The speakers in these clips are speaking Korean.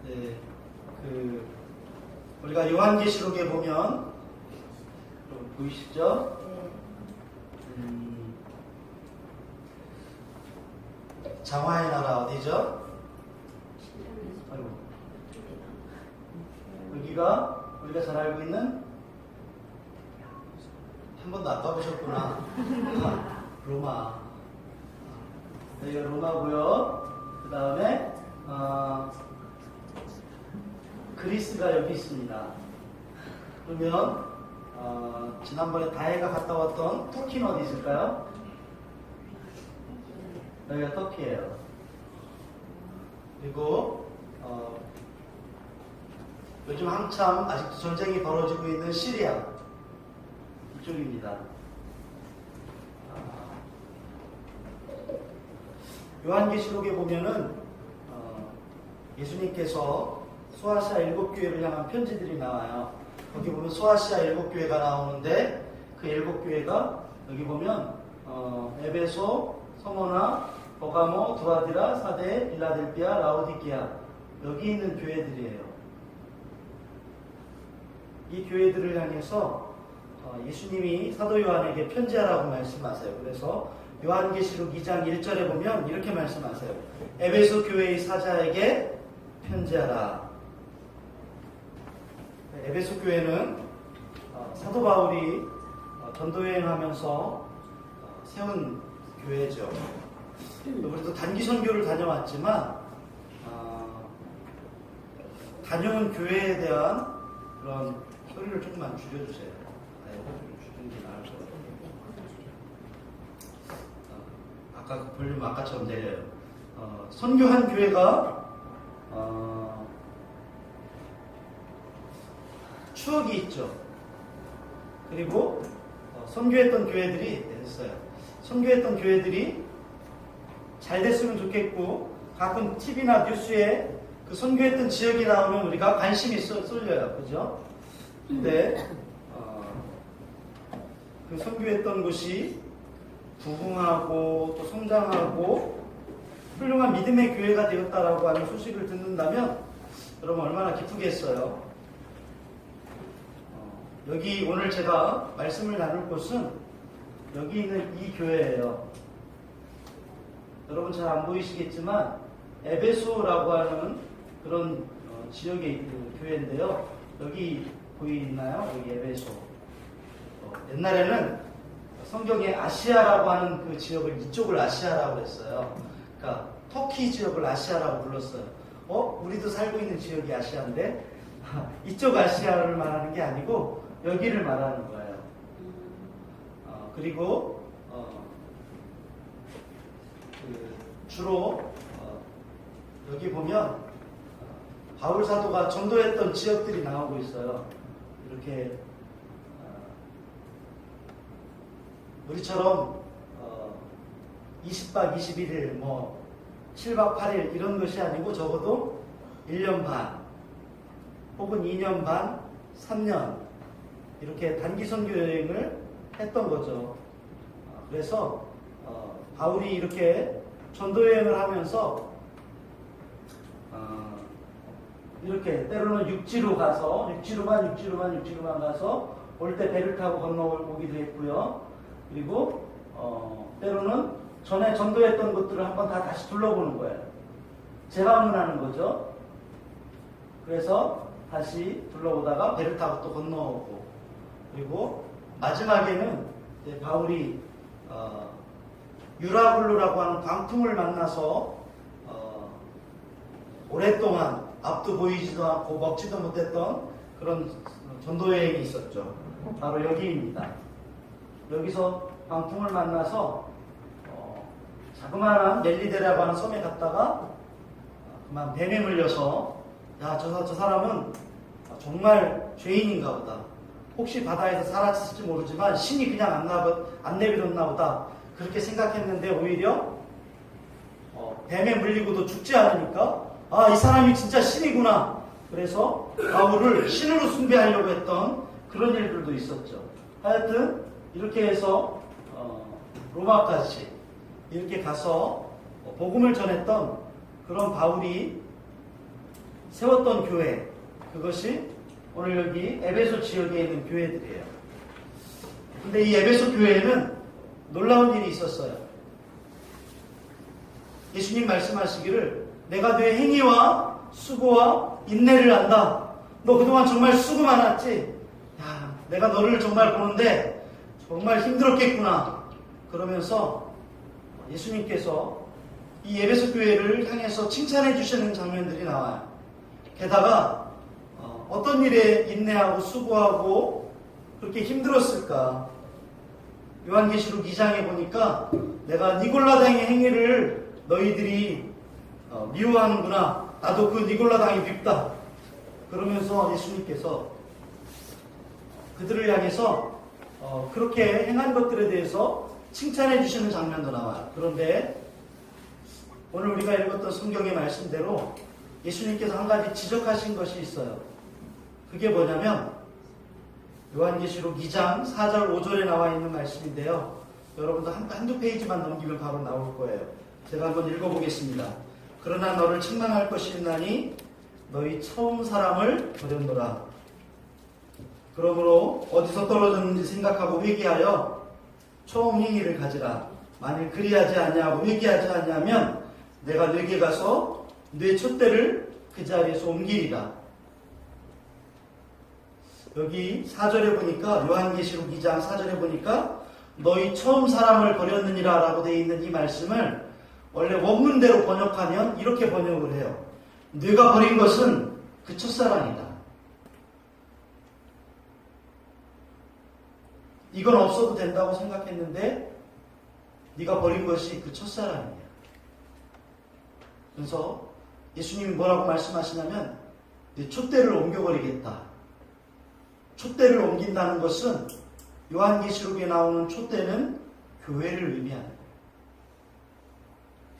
네, 우리가 요한계시록에 보면 보이시죠? 장화의 나라 어디죠? 아이고. 여기가 우리가 잘 알고 있는 한 번도 안 가보셨구나. 로마. 여기가 로마고요. 그 다음에 그리스가 여기 있습니다. 그러면 지난번에 다혜가 갔다 왔던 터키는 어디 있을까요? 여기가 터키예요. 그리고 요즘 한참 아직도 전쟁이 벌어지고 있는 시리아 이쪽입니다. 요한계시록에 보면은 예수님께서 소아시아 7교회를 향한 편지들이 나와요. 거기 보면 소아시아 7교회가 나오는데 그 7교회가 여기 보면 에베소, 서모나, 버가모, 두아디라, 사데, 빌라델비아, 라오디게아 여기 있는 교회들이에요. 이 교회들을 향해서 예수님이 사도 요한에게 편지하라고 말씀하세요. 그래서 요한계시록 2장 1절에 보면 이렇게 말씀하세요. 에베소 교회의 사자에게 편지하라. 에베소 교회는 사도 바울이 전도여행하면서 세운 교회죠. 우리도 단기 선교를 다녀왔지만 다녀온 교회에 대한 그런 소리를 조금만 줄여주세요. 줄이는 게 나을 것 같아요. 아까 그 볼륨 아까처럼 내려요. 선교한 교회가 추억이 있죠. 그리고 선교했던 교회들이 됐어요. 선교했던 교회들이 잘 됐으면 좋겠고 가끔 TV나 뉴스에 그 선교했던 지역이 나오면 우리가 관심이 쏠려요. 그죠? 근데 그 선교했던 곳이 부흥하고 또 성장하고 훌륭한 믿음의 교회가 되었다라고 하는 소식을 듣는다면 여러분 얼마나 기쁘겠어요. 여기 오늘 제가 말씀을 나눌 곳은 여기 있는 이 교회예요. 여러분 잘 안 보이시겠지만 에베소라고 하는 그런 지역의 있는 교회인데요. 여기 보이나요? 여기 에베소. 옛날에는 성경에 아시아라고 하는 그 지역을 이쪽을 아시아라고 했어요. 그러니까 터키 지역을 아시아라고 불렀어요. 우리도 살고 있는 지역이 아시아인데 이쪽 아시아를 말하는 게 아니고 여기를 말하는 거예요. 그리고 주로 여기 보면 바울 사도가 전도했던 지역들이 나오고 있어요. 이렇게 우리처럼 20박 21일 뭐 7박 8일 이런 것이 아니고 적어도 1년 반 혹은 2년 반 3년 이렇게 단기 선교 여행을 했던 거죠. 그래서 바울이 이렇게 전도 여행을 하면서 이렇게 때로는 육지로 가서 육지로만 가서 올 때 배를 타고 건너오기도 했고요. 그리고 때로는 전에 전도했던 곳들을 한번 다시 둘러보는 거예요. 재방문하는 거죠. 그래서 다시 둘러보다가 배를 타고 또 건너오고 그리고 마지막에는 이제 바울이 유라굴루라고 하는 광풍을 만나서 오랫동안 앞도 보이지도 않고 먹지도 못했던 그런 전도여행이 있었죠. 바로 여기입니다. 여기서 광풍을 만나서 자그마한 멜리데라고 하는 섬에 갔다가 그만 뱀에 물려서 야, 저 사람은 정말 죄인인가 보다. 혹시 바다에서 사라졌을지 모르지만 신이 그냥 안 내버렸나 보다. 그렇게 생각했는데 오히려 뱀에 물리고도 죽지 않으니까 이 사람이 진짜 신이구나. 그래서 바울을 신으로 숭배하려고 했던 그런 일들도 있었죠. 하여튼 이렇게 해서 로마까지 이렇게 가서 복음을 전했던 그런 바울이 세웠던 교회, 그것이 오늘 여기 에베소 지역에 있는 교회들이에요. 근데 이 에베소 교회에는 놀라운 일이 있었어요. 예수님 말씀하시기를 내가 네 행위와 수고와 인내를 안다. 너 그동안 정말 수고 많았지? 야, 내가 너를 정말 보는데 정말 힘들었겠구나. 그러면서 예수님께서 이 에베소 교회를 향해서 칭찬해 주시는 장면들이 나와요. 게다가 어떤 일에 인내하고 수고하고 그렇게 힘들었을까? 요한계시록 2장에 보니까 내가 니골라당의 행위를 너희들이 미워하는구나. 나도 그 니골라당이 밉다. 그러면서 예수님께서 그들을 향해서 그렇게 행한 것들에 대해서 칭찬해 주시는 장면도 나와요. 그런데 오늘 우리가 읽었던 성경의 말씀대로 예수님께서 한 가지 지적하신 것이 있어요. 그게 뭐냐면 요한계시록 2장 4절 5절에 나와 있는 말씀인데요. 여러분도 한두 페이지만 넘기면 바로 나올 거예요. 제가 한번 읽어보겠습니다. 그러나 너를 책망할 것이 있나니 너희 처음 사랑을 버렸노라. 그러므로 어디서 떨어졌는지 생각하고 회개하여 처음 행위를 가지라. 만일 그리하지 아니하고 회개하지 아니하면 내가 네게 가서 네 촛대를 그 자리에서 옮기리라. 여기 4절에 보니까 요한계시록 2장 4절에 보니까 너희 처음 사랑을 버렸느니라 라고 되어 있는 이 말씀을 원래 원문대로 번역하면 이렇게 번역을 해요. 네가 버린 것은 그 첫사랑이다. 이건 없어도 된다고 생각했는데 네가 버린 것이 그 첫사랑이야. 그래서 예수님이 뭐라고 말씀하시냐면 네 촛대를 옮겨버리겠다. 촛대를 옮긴다는 것은 요한계시록에 나오는 촛대는 교회를 의미하는 거예요.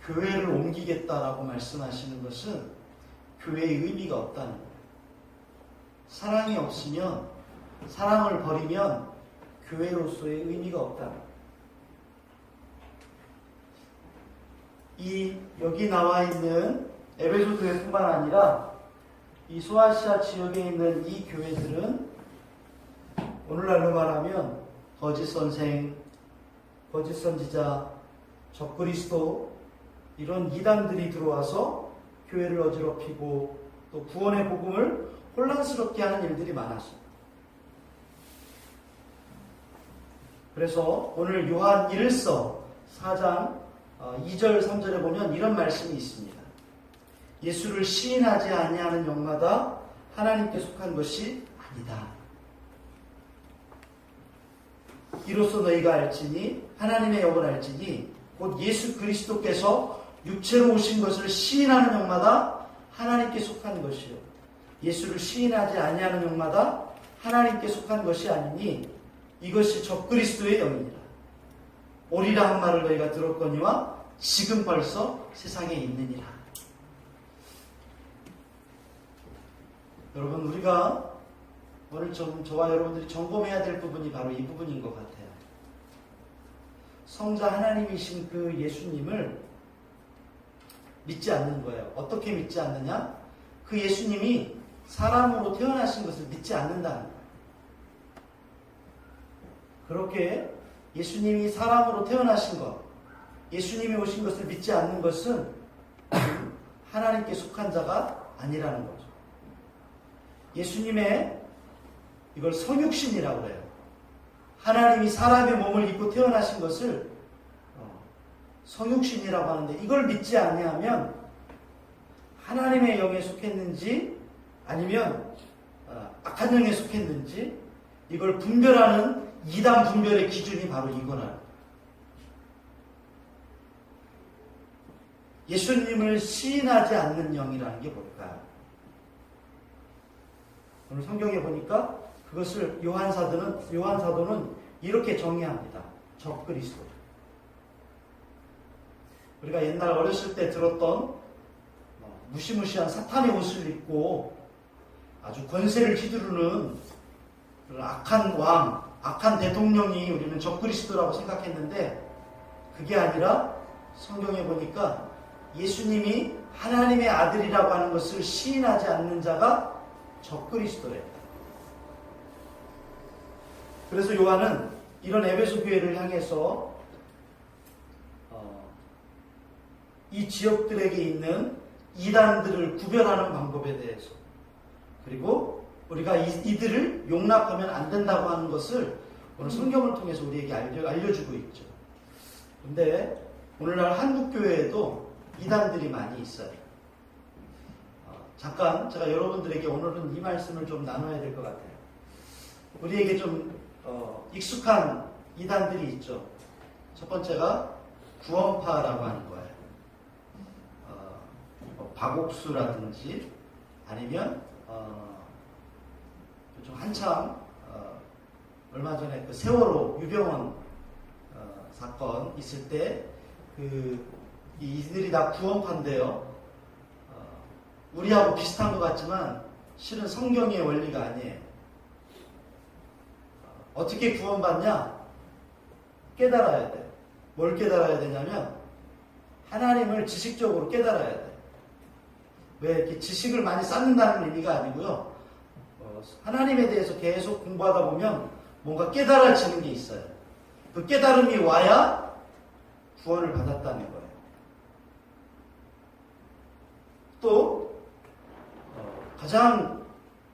교회를 옮기겠다라고 말씀하시는 것은 교회의 의미가 없다는 거예요. 사랑이 없으면, 사랑을 버리면 교회로서의 의미가 없다는 거예요. 여기 나와 있는 에베소 교회뿐만 아니라 이 소아시아 지역에 있는 이 교회들은 오늘날로 말하면 거짓 선생, 거짓 선지자, 적그리스도 이런 이단들이 들어와서 교회를 어지럽히고 또 구원의 복음을 혼란스럽게 하는 일들이 많았습니다. 그래서 오늘 요한 1서 4장 2절 3절에 보면 이런 말씀이 있습니다. 예수를 시인하지 아니하는 영마다 하나님께 속한 것이 아니다. 이로써 너희가 알지니 하나님의 영을 알지니 곧 예수 그리스도께서 육체로 오신 것을 시인하는 영마다 하나님께 속한 것이요 예수를 시인하지 아니하는 영마다 하나님께 속한 것이 아니니 이것이 적그리스도의 영이니라. 오리라 한 말을 너희가 들었거니와 지금 벌써 세상에 있느니라. 여러분, 우리가 오늘 저와 여러분들이 점검해야 될 부분이 바로 이 부분인 것 같아요. 성자 하나님이신 그 예수님을 믿지 않는 거예요. 어떻게 믿지 않느냐? 그 예수님이 사람으로 태어나신 것을 믿지 않는다는 거예요. 그렇게 예수님이 사람으로 태어나신 것, 예수님이 오신 것을 믿지 않는 것은 하나님께 속한 자가 아니라는 거죠. 예수님의 이걸 성육신이라고 해요. 하나님이 사람의 몸을 입고 태어나신 것을 성육신이라고 하는데 이걸 믿지 아니하면 하나님의 영에 속했는지 아니면 악한 영에 속했는지 이걸 분별하는 이단 분별의 기준이 바로 이거라. 예수님을 시인하지 않는 영이라는 게 뭘까요? 오늘 성경에 보니까 그것을 요한 사도는 이렇게 정의합니다. 적그리스도. 우리가 옛날 어렸을 때 들었던 무시무시한 사탄의 옷을 입고 아주 권세를 휘두르는 그런 악한 왕, 악한 대통령이 우리는 적그리스도라고 생각했는데 그게 아니라 성경에 보니까 예수님이 하나님의 아들이라고 하는 것을 시인하지 않는 자가 적그리스도래요. 그래서 요한은 이런 에베소 교회를 향해서 이 지역들에게 있는 이단들을 구별하는 방법에 대해서, 그리고 우리가 이들을 용납하면 안 된다고 하는 것을 오늘 성경을 통해서 우리에게 알려주고 있죠. 근데 오늘날 한국교회에도 이단들이 많이 있어요. 잠깐 제가 여러분들에게 오늘은 이 말씀을 좀 나눠야 될 것 같아요. 우리에게 좀 익숙한 이단들이 있죠. 첫 번째가 구원파라고 하는 거예요. 박옥수라든지 아니면 좀 한참 얼마 전에 그 세월호 유병원 사건 있을 때 이들이 다 구원파인데요. 우리하고 비슷한 것 같지만 실은 성경의 원리가 아니에요. 어떻게 구원받냐? 깨달아야 돼요. 뭘 깨달아야 되냐면 하나님을 지식적으로 깨달아야 돼요. 왜 이렇게 지식을 많이 쌓는다는 의미가 아니고요. 하나님에 대해서 계속 공부하다 보면 뭔가 깨달아지는 게 있어요. 그 깨달음이 와야 구원을 받았다는 거예요. 또 가장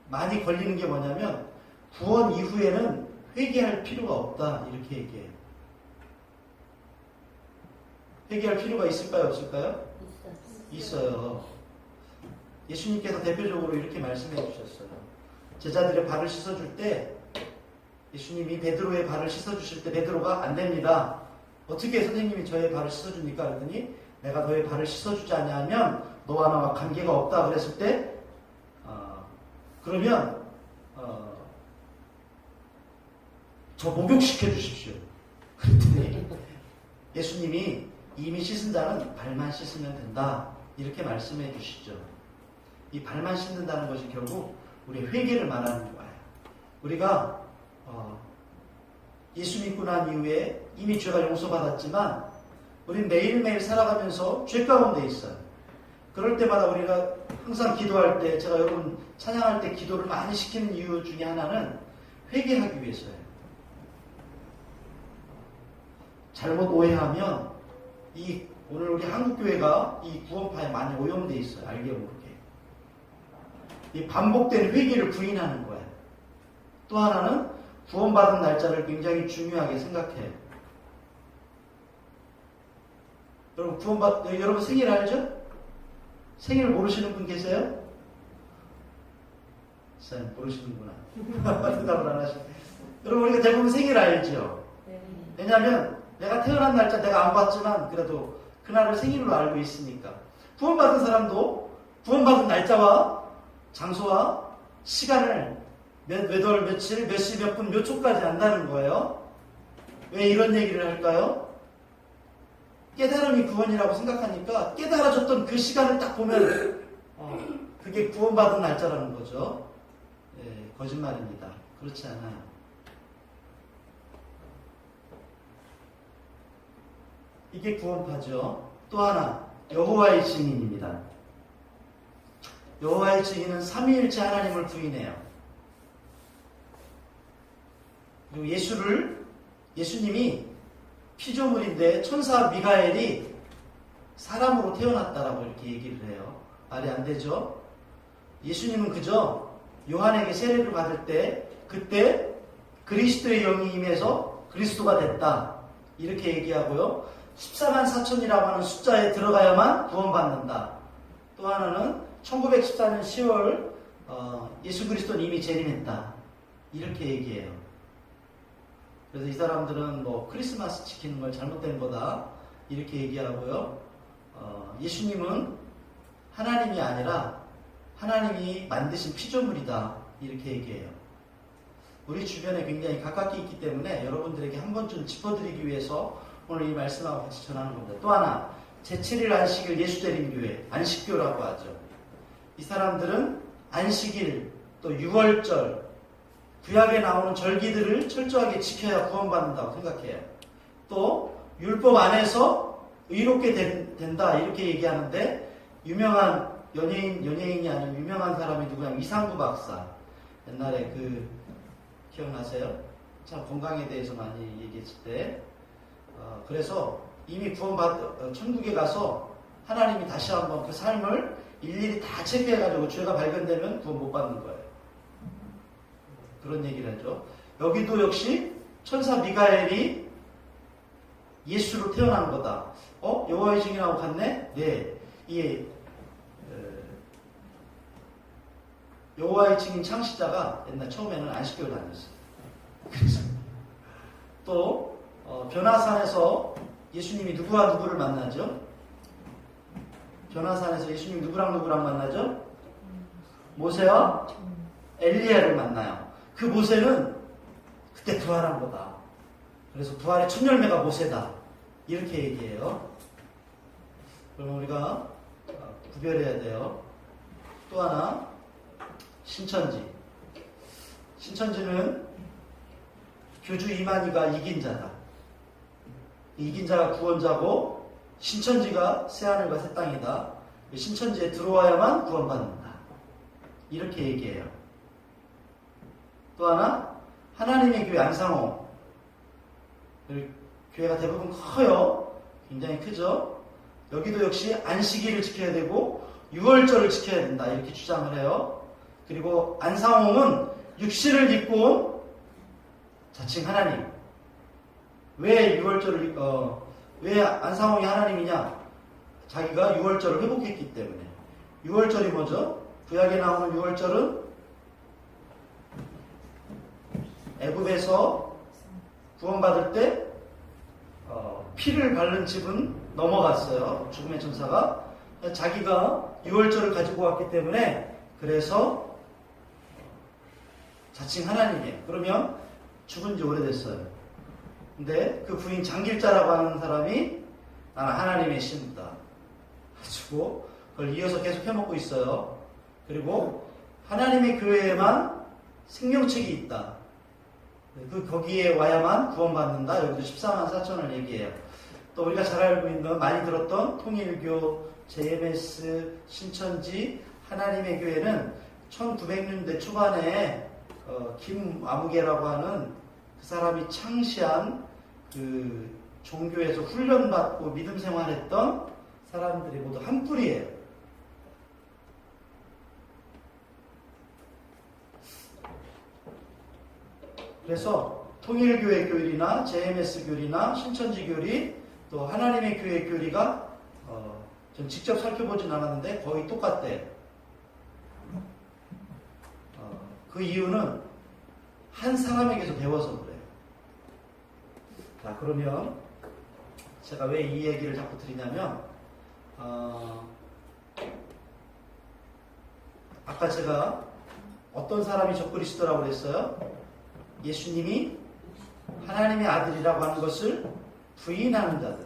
많이 걸리는 게 뭐냐면 구원 이후에는 회개할 필요가 없다 이렇게 얘기해요. 회개할 필요가 있을까요? 없을까요? 있어요. 예수님께서 대표적으로 이렇게 말씀해 주셨어요. 제자들의 발을 씻어줄 때 예수님이 베드로의 발을 씻어주실 때 베드로가 안 됩니다. 어떻게 선생님이 저의 발을 씻어줍니까? 그랬더니 내가 너의 발을 씻어주지 않냐면 너와 나와 관계가 없다 그랬을 때 그러면 저 목욕시켜 주십시오. 그랬더니 예수님이 이미 씻은 자는 발만 씻으면 된다 이렇게 말씀해 주시죠. 이 발만 씻는다는 것이 결국 우리의 회개를 말하는 거예요. 우리가 예수 믿고 난 이후에 이미 죄가 용서받았지만 우리는 매일매일 살아가면서 죄 가운데 있어요. 그럴 때마다 우리가 항상 기도할 때, 제가 여러분 찬양할 때 기도를 많이 시키는 이유 중에 하나는 회개하기 위해서예요. 잘못 오해하면 오늘 우리 한국교회가 이 구원파에 많이 오염돼 있어요. 알게 모르게. 이 반복된 회개를 부인하는 거예요. 또 하나는 구원받은 날짜를 굉장히 중요하게 생각해요. 여러분 여러분 생일 알죠? 생일 모르시는 분 계세요? 모르시는구나. 대답을 안 하시네. 여러분 우리가 대부분 생일 알죠? 왜냐하면 내가 태어난 날짜 내가 안 봤지만 그래도 그날을 생일로 알고 있으니까. 구원받은 사람도 구원받은 날짜와 장소와 시간을 몇 월, 며칠, 몇 시, 몇 분, 몇 초까지 안다는 거예요. 왜 이런 얘기를 할까요? 깨달음이 구원이라고 생각하니까 깨달아졌던 그 시간을 딱 보면 그게 구원받은 날짜라는 거죠. 예, 거짓말입니다. 그렇지 않아요. 이게 구원파죠. 또 하나 여호와의 증인입니다. 여호와의 증인은 삼위일체 하나님을 부인해요. 그리고 예수님이 피조물인데 천사 미가엘이 사람으로 태어났다라고 이렇게 얘기를 해요. 말이 안 되죠? 예수님은 그저 요한에게 세례를 받을 때 그때 그리스도의 영이 임해서 그리스도가 됐다 이렇게 얘기하고요. 14만 4천이라고 하는 숫자에 들어가야만 구원받는다. 또 하나는 1914년 10월 예수 그리스도는 이미 재림했다 이렇게 얘기해요. 그래서 이 사람들은 크리스마스 지키는 걸 잘못된 거다 이렇게 얘기하고요. 예수님은 하나님이 아니라 하나님이 만드신 피조물이다 이렇게 얘기해요. 우리 주변에 굉장히 가깝게 있기 때문에 여러분들에게 한 번쯤 짚어드리기 위해서 오늘 이 말씀하고 같이 전하는 겁니다. 또 하나 제7일 안식일 예수대림교회 안식교라고 하죠. 이 사람들은 안식일 또 유월절 구약에 나오는 절기들을 철저하게 지켜야 구원받는다고 생각해요. 또 율법 안에서 의롭게 된다 이렇게 얘기하는데 유명한 연예인이 아니고 유명한 사람이 누구냐? 이상구 박사. 옛날에 기억나세요? 참 건강에 대해서 많이 얘기했을 때. 그래서 이미 천국에 가서 하나님이 다시 한번 그 삶을 일일이 다 체크해가지고 죄가 발견되면 구원 못 받는 거예요. 그런 얘기를 하죠. 여기도 역시 천사 미가엘이 예수로 태어난 거다. 여호와의 증인하고 같네? 네. 여호와의 증인 창시자가 옛날 처음에는 안식교를 다녔어요. 그래서 또 변화산에서 예수님이 누구와 누구를 만나죠? 변화산에서 예수님이 누구랑 만나죠? 모세와 엘리야를 만나요. 그 모세는 그때 부활한 거다. 그래서 부활의 첫 열매가 모세다. 이렇게 얘기해요. 그럼 우리가 구별해야 돼요. 또 하나, 신천지. 신천지는 교주 이만희가 이긴 자다. 이긴 자가 구원자고 신천지가 새하늘과 새 땅이다. 신천지에 들어와야만 구원받는다. 이렇게 얘기해요. 또 하나, 하나님의 교회 안상호. 교회가 대부분 커요. 굉장히 크죠. 여기도 역시 안식일을 지켜야 되고 6월절을 지켜야 된다. 이렇게 주장을 해요. 그리고 안상홍은 육신을 입고 온 자칭 하나님. 왜 안상홍이 하나님이냐? 자기가 6월절을 회복했기 때문에. 6월절이 뭐죠? 구약에 나오는 6월절은 애굽에서 구원받을 때 피를 바른 집은 넘어갔어요. 죽음의 천사가. 자기가 6월절을 가지고 왔기 때문에 그래서 자칭 하나님이에요. 그러면 죽은 지 오래됐어요. 근데 그 부인 장길자라고 하는 사람이 나는 하나님의 신부다. 가지고 그걸 이어서 계속 해먹고 있어요. 그리고 하나님의 교회에만 생명책이 있다. 거기에 와야만 구원받는다. 여기도 14만 4천을 얘기해요. 또 우리가 잘 알고 있는 많이 들었던 통일교, JMS, 신천지, 하나님의 교회는 1900년대 초반에 김아무개라고 하는 그 사람이 창시한 그 종교에서 훈련받고 믿음 생활했던 사람들이 모두 한 뿌리예요. 그래서 통일교회 교리나 JMS 교리나 신천지 교리 또 하나님의 교회 교리가 전 직접 살펴보진 않았는데 거의 똑같대요. 그 이유는 한 사람에게서 배워서 그래요. 자, 그러면 제가 왜 이 얘기를 자꾸 드리냐면 아까 제가 어떤 사람이 적그리스도라고 그랬어요? 예수님이 하나님의 아들이라고 하는 것을 부인하는 자들.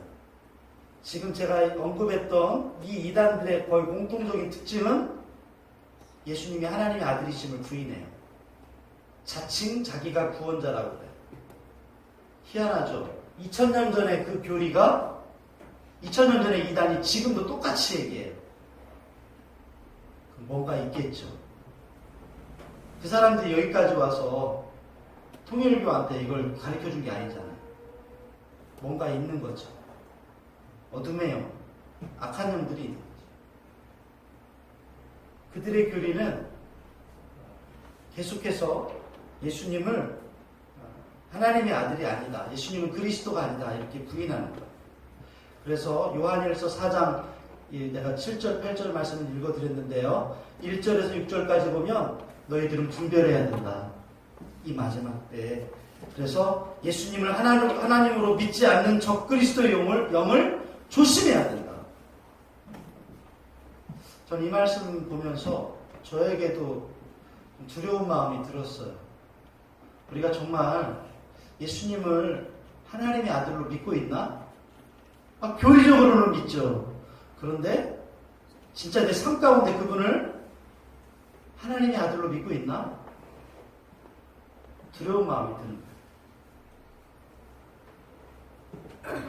지금 제가 언급했던 이 이단들의 거의 공통적인 특징은 예수님이 하나님의 아들이심을 부인해요. 자칭 자기가 구원자라고 그래요. 희한하죠? 2000년 전에 그 교리가 2000년 전에 이단이 지금도 똑같이 얘기해요. 뭔가 있겠죠. 그 사람들이 여기까지 와서 통일교한테 이걸 가르쳐준 게 아니잖아요. 뭔가 있는 거죠. 어둠의 영, 악한 영들이 있는 거죠. 그들의 교리는 계속해서 예수님을 하나님의 아들이 아니다. 예수님은 그리스도가 아니다. 이렇게 부인하는 거예요. 그래서 요한일서 4장 내가 7절, 8절 말씀을 읽어드렸는데요. 1절에서 6절까지 보면 너희들은 분별해야 된다. 이 마지막 때에. 그래서 예수님을 하나님으로 믿지 않는 적그리스도의 영을 조심해야 된다. 전 이 말씀 보면서 저에게도 두려운 마음이 들었어요. 우리가 정말 예수님을 하나님의 아들로 믿고 있나? 교리적으로는 믿죠. 그런데 진짜 내 삶 가운데 그분을 하나님의 아들로 믿고 있나? 두려운 마음이 드는 거예요.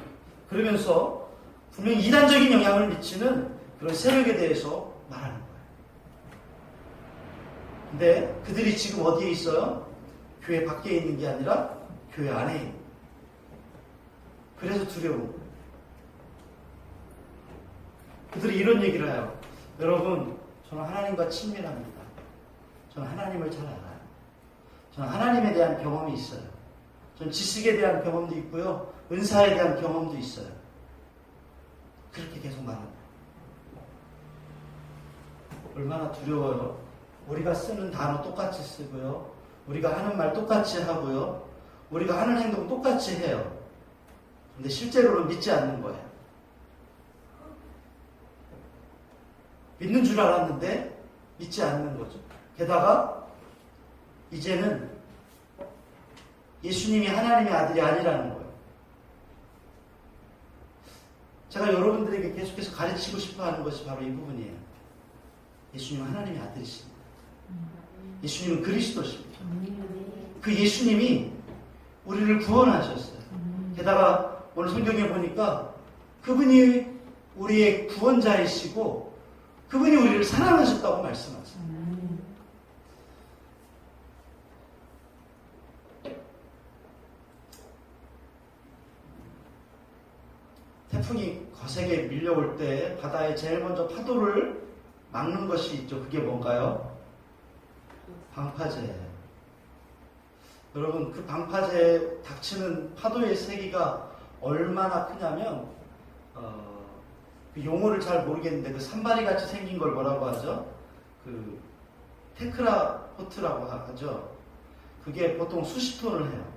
그러면서 분명히 이단적인 영향을 미치는 그런 세력에 대해서 말하는 거예요. 근데 그들이 지금 어디에 있어요? 교회 밖에 있는 게 아니라 교회 안에 있는 거예요. 그래서 두려운 거예요. 그들이 이런 얘기를 해요. 여러분, 저는 하나님과 친밀합니다. 저는 하나님을 잘 알아요. 저는 하나님에 대한 경험이 있어요. 저는 지식에 대한 경험도 있고요. 은사에 대한 경험도 있어요. 그렇게 계속 말합니다. 얼마나 두려워요. 우리가 쓰는 단어 똑같이 쓰고요. 우리가 하는 말 똑같이 하고요. 우리가 하는 행동 똑같이 해요. 근데 실제로는 믿지 않는 거예요. 믿는 줄 알았는데 믿지 않는 거죠. 게다가 이제는 예수님이 하나님의 아들이 아니라는 거예요. 제가 여러분들에게 계속해서 가르치고 싶어 하는 것이 바로 이 부분이에요. 예수님은 하나님의 아들이십니다. 예수님은 그리스도십니다. 그 예수님이 우리를 구원하셨어요. 게다가 오늘 성경에 보니까 그분이 우리의 구원자이시고 그분이 우리를 사랑하셨다고 말씀하세요. 태풍이 거세게 밀려올 때 바다에 제일 먼저 파도를 막는 것이 있죠. 그게 뭔가요? 방파제예요. 여러분, 그 방파제에 닥치는 파도의 세기가 얼마나 크냐면 그 용어를 잘 모르겠는데 그 산발이 같이 생긴 걸 뭐라고 하죠? 그 테크라포트라고 하죠. 그게 보통 수십 톤을 해요.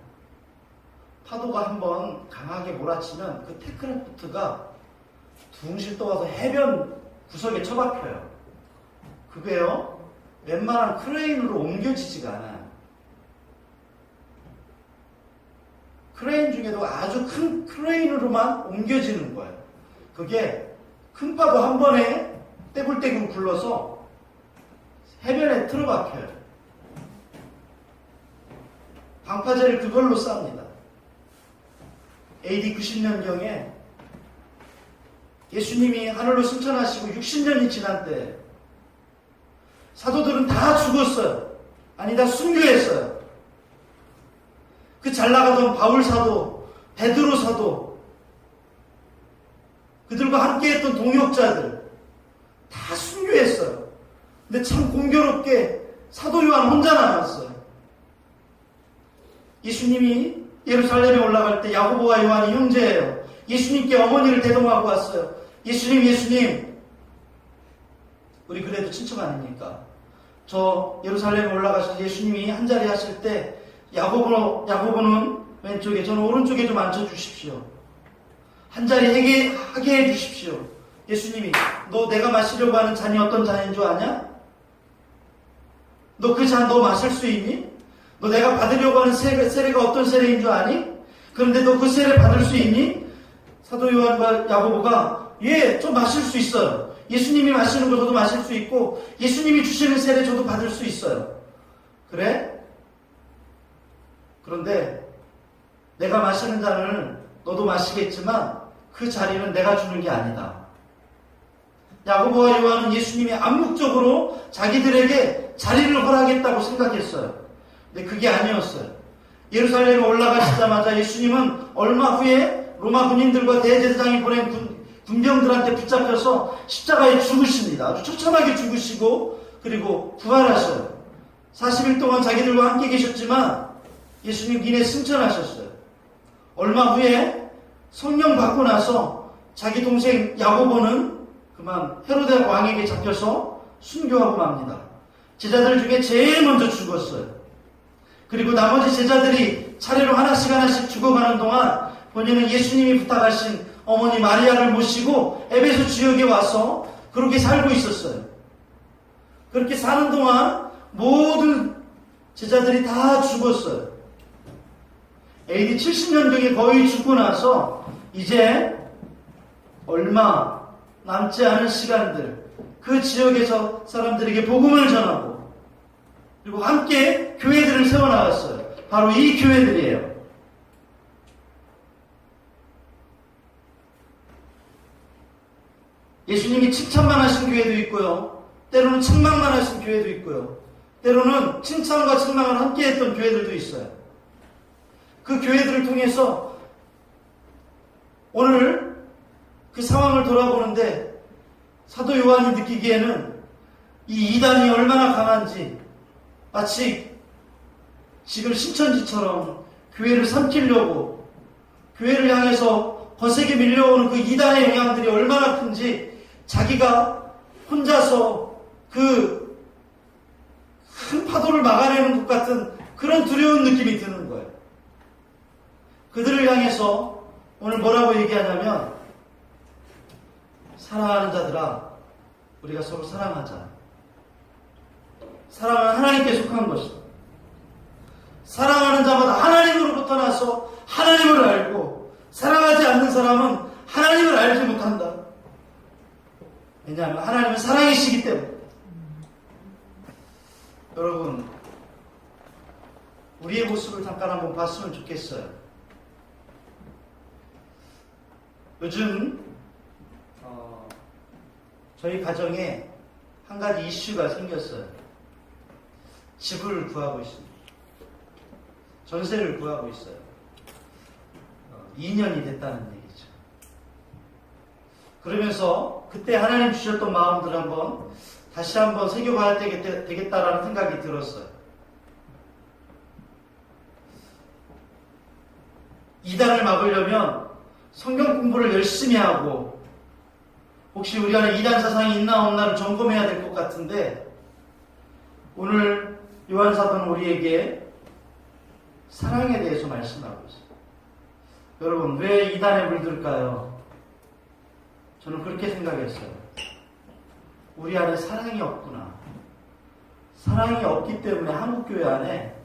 파도가 한번 강하게 몰아치면 그 테크라포트가 둥실 떠와서 해변 구석에 처박혀요. 그게요, 웬만한 크레인으로 옮겨지지가 않아요. 크레인 중에도 아주 큰 크레인으로만 옮겨지는 거예요. 그게 큰 파도 한 번에 떼굴떼굴 굴러서 해변에 틀어박혀요. 방파제를 그걸로 쌉니다. AD 90년경에 예수님이 하늘로 승천하시고 60년이 지난 때 사도들은 다 죽었어요. 아니, 다 순교했어요. 그 잘 나가던 바울 사도, 베드로 사도, 그들과 함께했던 동역자들 다 순교했어요. 근데 참 공교롭게 사도 요한 혼자 남았어요. 예수님이 예루살렘에 올라갈 때 야고보와 요한이 형제예요. 예수님께 어머니를 대동하고 왔어요. 예수님, 우리 그래도 친척 아닙니까? 저 예루살렘에 올라가셔서 예수님이 한자리 하실 때 야고보는 왼쪽에, 저는 오른쪽에 좀 앉혀주십시오. 한자리 하게 해주십시오. 예수님이, 너 내가 마시려고 하는 잔이 어떤 잔인 줄 아냐? 너 그 잔 너 마실 수 있니? 너 내가 받으려고 하는 세례가 어떤 세례인 줄 아니? 그런데 너 그 세례 받을 수 있니? 사도 요한과 야고보가, 예, 좀 마실 수 있어요. 예수님이 마시는 거 저도 마실 수 있고 예수님이 주시는 세례 저도 받을 수 있어요. 그래? 그런데 내가 마시는 잔을 너도 마시겠지만 그 자리는 내가 주는 게 아니다. 야고보와 요한은 예수님이 암묵적으로 자기들에게 자리를 허락했다고 생각했어요. 근데 그게 아니었어요. 예루살렘에 올라가시자마자 예수님은 얼마 후에 로마 군인들과 대제사장이 보낸 군병들한테 붙잡혀서 십자가에 죽으십니다. 아주 처참하게 죽으시고 그리고 부활하셔요. 40일 동안 자기들과 함께 계셨지만 예수님 기내 승천하셨어요. 얼마 후에 성령 받고 나서 자기 동생 야고보는 그만 헤로데 왕에게 잡혀서 순교하고 맙니다. 제자들 중에 제일 먼저 죽었어요. 그리고 나머지 제자들이 차례로 하나씩 죽어가는 동안 본인은 예수님이 부탁하신 어머니 마리아를 모시고 에베소 지역에 와서 그렇게 살고 있었어요. 그렇게 사는 동안 모든 제자들이 다 죽었어요. AD 70년경에 거의 죽고 나서 이제 얼마 남지 않은 시간들 그 지역에서 사람들에게 복음을 전하고 그리고 함께 교회들을 세워나갔어요. 바로 이 교회들이에요. 예수님이 칭찬만 하신 교회도 있고요. 때로는 책망만 하신 교회도 있고요. 때로는 칭찬과 책망을 함께 했던 교회들도 있어요. 그 교회들을 통해서 오늘 그 상황을 돌아보는데 사도 요한이 느끼기에는 이 이단이 얼마나 강한지, 마치 지금 신천지처럼 교회를 삼키려고 교회를 향해서 거세게 밀려오는 그 이단의 영향들이 얼마나 큰지 자기가 혼자서 그 큰 파도를 막아내는 것 같은 그런 두려운 느낌이 드는 거예요. 그들을 향해서 오늘 뭐라고 얘기하냐면, 사랑하는 자들아, 우리가 서로 사랑하자. 사랑은 하나님께 속한 것이다. 사랑하는 자마다 하나님으로부터 나서 하나님을 알고, 사랑하지 않는 사람은 하나님을 알지 못한다. 왜냐하면 하나님은 사랑이시기 때문에. 여러분, 우리의 모습을 잠깐 한번 봤으면 좋겠어요. 요즘 저희 가정에 한 가지 이슈가 생겼어요. 집을 구하고 있습니다. 전세를 구하고 있어요. 2년이 됐다는 얘기죠. 그러면서 그때 하나님 주셨던 마음들을 다시 한번 새겨봐야 되겠다라는 생각이 들었어요. 이단을 막으려면 성경 공부를 열심히 하고, 혹시 우리 안에 이단 사상이 있나 없나를 점검해야 될 것 같은데, 오늘 요한 사도는 우리에게 사랑에 대해서 말씀하고 있어요. 여러분, 왜 이단에 물들까요? 저는 그렇게 생각했어요. 우리 안에 사랑이 없구나. 사랑이 없기 때문에 한국교회 안에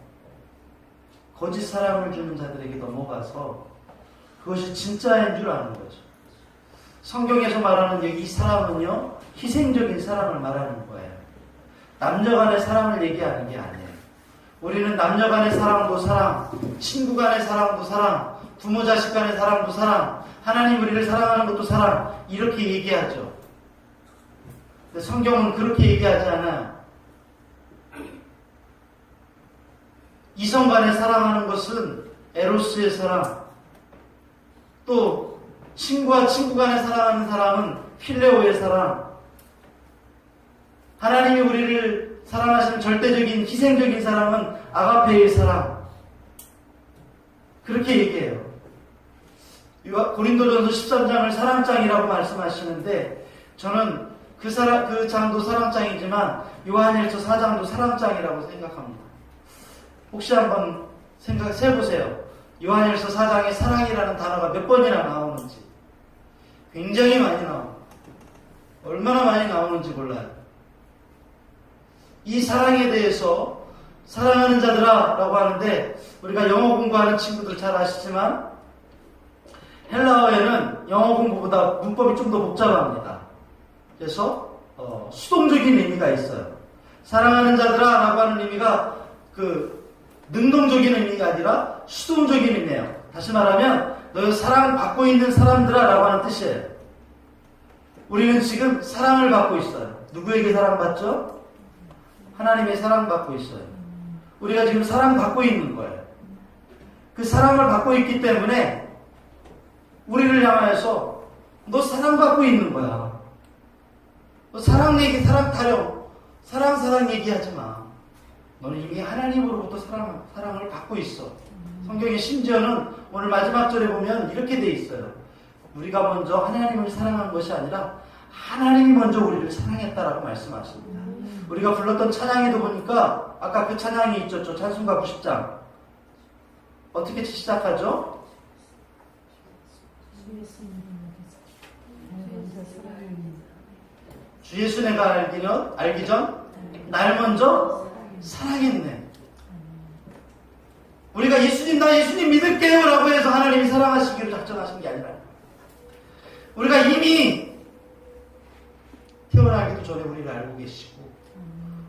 거짓 사랑을 주는 자들에게 넘어가서 그것이 진짜인 줄 아는 거죠. 성경에서 말하는 이 사랑은요, 희생적인 사랑을 말하는 거예요. 남녀 간의 사랑을 얘기하는 게 아니에요. 우리는 남녀 간의 사랑도 사랑, 친구 간의 사랑도 사랑, 부모 자식 간의 사랑도 사랑, 하나님 우리를 사랑하는 것도 사랑, 이렇게 얘기하죠. 근데 성경은 그렇게 얘기하지 않아요. 이성 간에 사랑하는 것은 에로스의 사랑, 또 친구와 친구 간에 사랑하는 사랑은 필레오의 사랑, 하나님이 우리를 사랑하시는 절대적인 희생적인 사랑은 아가페의 사랑, 그렇게 얘기해요. 고린도전서 13장을 사랑장이라고 말씀하시는데, 저는 그 장도 사랑장이지만 요한일서 4장도 사랑장이라고 생각합니다. 혹시 한번 해보세요. 요한일서 4장에 사랑이라는 단어가 몇 번이나 나오는지. 굉장히 많이 나옵니다. 얼마나 많이 나오는지 몰라요. 이 사랑에 대해서 사랑하는 자들아 라고 하는데, 우리가 영어 공부하는 친구들 잘 아시지만 헬라어에는 영어 공부보다 문법이 좀 더 복잡합니다. 그래서 수동적인 의미가 있어요. 사랑하는 자들아 라고 하는 의미가 능동적인 의미가 아니라 수동적인 의미예요. 다시 말하면 너 사랑받고 있는 사람들아 라고 하는 뜻이에요. 우리는 지금 사랑을 받고 있어요. 누구에게 사랑받죠? 하나님의 사랑받고 있어요. 우리가 지금 사랑받고 있는 거예요. 그 사랑을 받고 있기 때문에 우리를 향하여서 너 사랑받고 있는 거야. 너 사랑 얘기, 사랑 타령, 사랑 얘기하지 마. 너는 이미 하나님으로부터 사랑을 받고 있어. 성경에 심지어는 오늘 마지막 절에 보면 이렇게 돼 있어요. 우리가 먼저 하나님을 사랑한 것이 아니라 하나님이 먼저 우리를 사랑했다라고 말씀하십니다. 우리가 불렀던 찬양에도 보니까 아까 그 찬양이 있죠. 찬송가 90장. 어떻게 시작하죠? 주 예수 내가 알기 전 날 먼저 사랑했네. 우리가 나 예수님 믿을게요 라고 해서 하나님이 사랑하시기로 작정하신 게 아니라, 우리가 이미 태어나기도 전에 우리를 알고 계시고,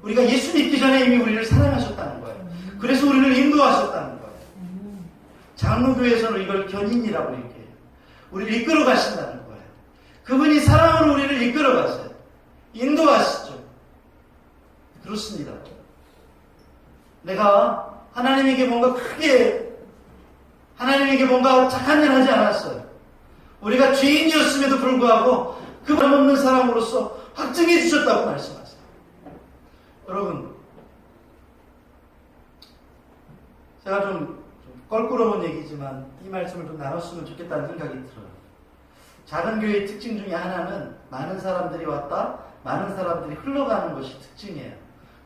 우리가 예수 믿기 전에 이미 우리를 사랑하셨다는 거예요. 그래서 우리를 인도하셨다는 거예요. 장로교에서는 이걸 견인이라고 얘기해요. 우리를 이끌어 가신다는 거예요. 그분이 사랑으로 우리를 이끌어가세요. 인도하시죠. 그렇습니다. 내가 하나님에게 뭔가 착한 일 하지 않았어요. 우리가 죄인이었음에도 불구하고 그 없는 사람으로서 확증해 주셨다고 말씀하세요. 여러분, 제가 좀 껄끄러운 얘기지만 이 말씀을 좀 나눴으면 좋겠다는 생각이 들어요. 작은 교회의 특징 중에 하나는 많은 사람들이 왔다, 많은 사람들이 흘러가는 것이 특징이에요.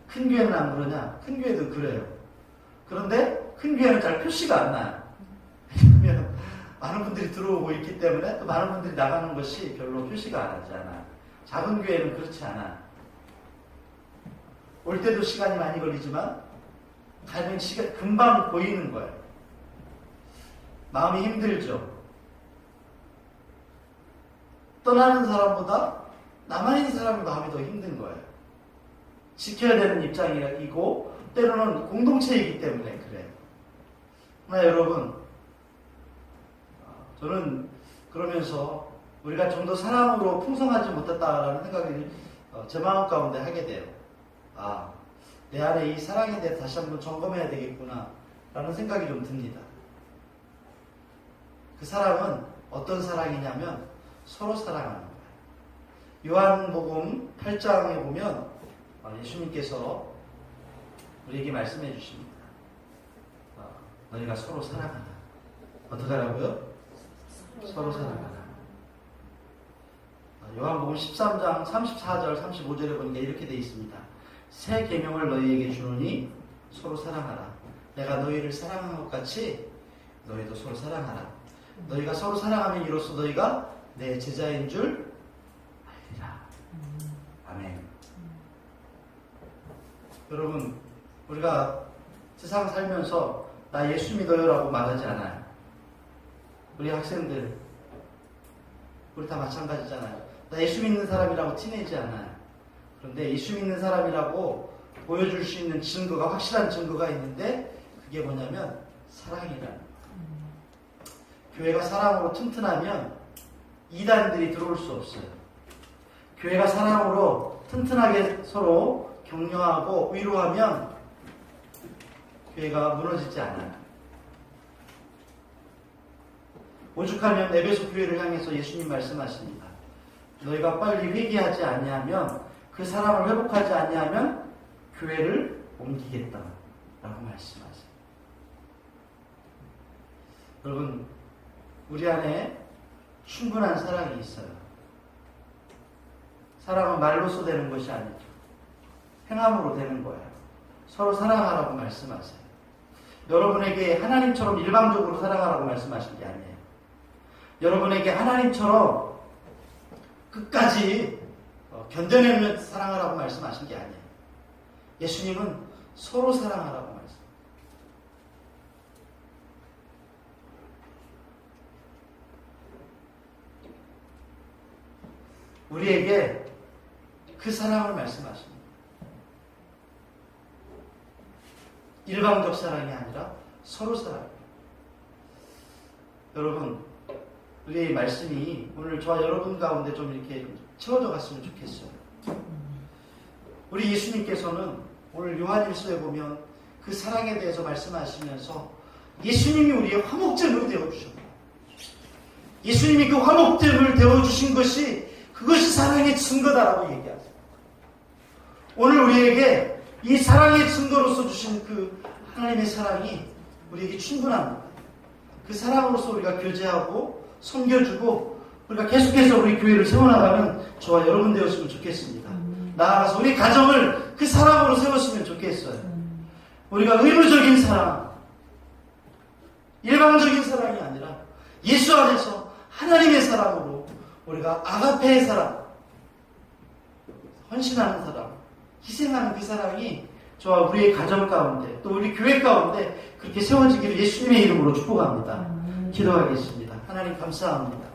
큰 교회는 안 그러냐? 큰 교회도 그래요. 그런데 큰 교회는 잘 표시가 안 나요. 왜냐하면 많은 분들이 들어오고 있기 때문에 또 많은 분들이 나가는 것이 별로 표시가 안 하지 않아요. 작은 교회는 그렇지 않아요. 올 때도 시간이 많이 걸리지만 가면 시간 금방 보이는 거예요. 마음이 힘들죠. 떠나는 사람보다 남아있는 사람의 마음이 더 힘든 거예요. 지켜야 되는 입장이고 때로는 공동체이기 때문에 그래요. 그러나 여러분, 저는 그러면서 우리가 좀 더 사랑으로 풍성하지 못했다라는 생각을 제 마음 가운데 하게 돼요. 내 안에 이 사랑에 대해 다시 한번 점검해야 되겠구나 라는 생각이 좀 듭니다. 그 사랑은 어떤 사랑이냐면 서로 사랑하는 거예요. 요한복음 8장에 보면 예수님께서 우리에게 말씀해 주십니다. 너희가 서로 사랑하라. 어떻게 하라고요? 서로 사랑하라. 요한복음 13장 34절 35절에 보니까 이렇게 되어 있습니다. 새 계명을 너희에게 주노니 서로 사랑하라. 내가 너희를 사랑한 것 같이 너희도 서로 사랑하라. 너희가 서로 사랑하면 이로써 너희가 내 제자인 줄 알리라. 아멘. 여러분, 우리가 세상 살면서 나 예수 믿어요라고 말하지 않아요. 우리 학생들, 우리 다 마찬가지잖아요. 나 예수 믿는 사람이라고 티내지 않아요. 그런데 예수 믿는 사람이라고 보여줄 수 있는 증거가, 확실한 증거가 있는데 그게 뭐냐면 사랑이라는 거예요. 교회가 사랑으로 튼튼하면 이단들이 들어올 수 없어요. 교회가 사랑으로 튼튼하게 서로 격려하고 위로하면 교회가 무너지지 않아요. 오죽하면 에베소 교회를 향해서 예수님 말씀하십니다. 너희가 빨리 회개하지 아니하면, 그 사랑을 회복하지 아니하면 교회를 옮기겠다 라고 말씀하세요. 여러분, 우리 안에 충분한 사랑이 있어요. 사랑은 말로써 되는 것이 아니죠. 행함으로 되는 거예요. 서로 사랑하라고 말씀하세요. 여러분에게 하나님처럼 일방적으로 사랑하라고 말씀하신 게 아니에요. 여러분에게 하나님처럼 끝까지 견뎌내면 사랑하라고 말씀하신 게 아니에요. 예수님은 서로 사랑하라고 말씀하세요. 우리에게 그 사랑을 말씀하십니다. 일방적 사랑이 아니라 서로 사랑. 여러분, 우리의 말씀이 오늘 저와 여러분 가운데 좀 이렇게 채워져 갔으면 좋겠어요. 우리 예수님께서는 오늘 요한일서에 보면 그 사랑에 대해서 말씀하시면서 예수님이 우리의 화목제물이 되어주셨다. 예수님이 그 화목제물을 되어주신 것이, 그것이 사랑의 증거다라고 얘기하세요. 오늘 우리에게 이 사랑의 증거로서 주신 그 하나님의 사랑이 우리에게 충분합니다. 그 사랑으로서 우리가 교제하고 섬겨주고 우리가 계속해서 우리 교회를 세워나가는 저와 여러분 되었으면 좋겠습니다. 나아가서 우리 가정을 그 사랑으로 세웠으면 좋겠어요. 우리가 의무적인 사랑, 일방적인 사랑이 아니라 예수 안에서 하나님의 사랑으로 우리가 아가페의 사랑, 헌신하는 사랑, 희생하는 그 사랑이 저와 우리의 가정 가운데 또 우리 교회 가운데 그렇게 세워지기를 예수님의 이름으로 축복합니다. 기도하겠습니다. 하나님 감사합니다.